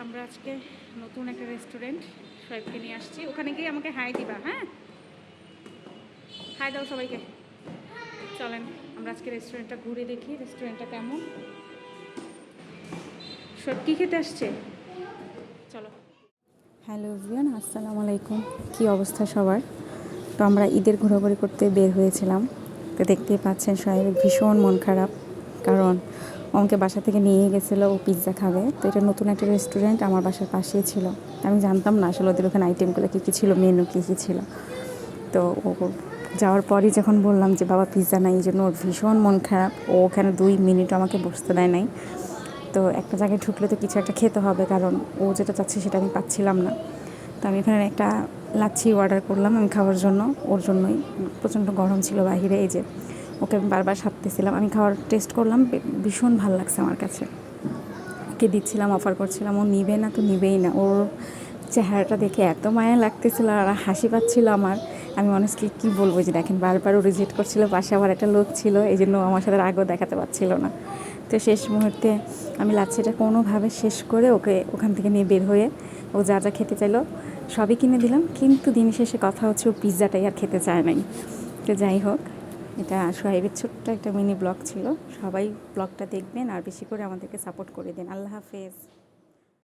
আমরা আজকে নতুন একটা রেস্টুরেন্ট সোহেবকে নিয়ে আসছি। ওখানে গিয়ে আমাকে হাই দিবা, হ্যাঁ? হাই দাও সবাইকে। চলেন আমরা আজকে রেস্টুরেন্টটা ঘুরে দেখি রেস্টুরেন্টটা কেমন। সোহেব কী খেতে আসছে? চলো। হ্যালো এভরিওয়ান, আসসালামু আলাইকুম। কী অবস্থা সবার? তো আমরা ঈদের ঘোরাঘুরি করতে বের হয়েছিলাম। তো দেখতেই পাচ্ছেন সোহেবের ভীষণ মন খারাপ, কারণ আমাকে বাসা থেকে নিয়ে গেছিলো ও পিৎজা খাবে। তো এটা নতুন একটা রেস্টুরেন্ট, আমার বাসার পাশেই ছিল। আমি জানতাম না আসলে ওদের ওখানে আইটেমগুলো কী কী ছিল, মেনু কী কী ছিল। তো ও যাওয়ার পরই যখন বললাম যে বাবা পিৎজা নাই, এই জন্য ওর ভীষণ মন খারাপ। ও ওখানে 2 মিনিট আমাকে বসতে দেয় নাই। তো একটা জায়গায় ঢুকলে তো কিছু একটা খেতে হবে, কারণ ও যেটা চাচ্ছে সেটা আমি পাচ্ছিলাম না। তো আমি এখানে একটা লাচ্ছি অর্ডার করলাম আমি খাওয়ার জন্য, ওর জন্যই। প্রচণ্ড গরম ছিল বাহিরে, এই যে ওকে আমি বারবার সাধতেছিলাম। আমি খাওয়ার টেস্ট করলাম, ভীষণ ভালো লাগছে আমার কাছে। ওকে দিচ্ছিলাম, অফার করছিলাম, ও নিবে না তো নিবেই না। ওর চেহারাটা দেখে এত মায়া লাগতেছিল আর হাসি পাচ্ছিল আমার। আমি অনেস্টলি কী বলবো, যে দেখেন বারবার ও রিজেক্ট করছিল, পাশে আবার একটা লোক ছিল, এই জন্য আমার সাথে রাগও দেখাতে পারছিল না। তো শেষ মুহূর্তে আমি লাচ্ছিটা কোনোভাবে শেষ করে ওকে ওখান থেকে নিয়ে বের হয়ে, ও যা যা খেতে চাইলো সবই কিনে দিলাম। কিন্তু দিন শেষে কথা হচ্ছে ও পিৎজাটাই আর খেতে চায় নাই। তো যাই হোক, এটা সোহেবের ছোট্ট একটা মিনি ব্লগ ছিল। সবাই ব্লগটা দেখবেন আর বেশি করে আমাদেরকে সাপোর্ট করে দিন। আল্লাহ হাফেজ।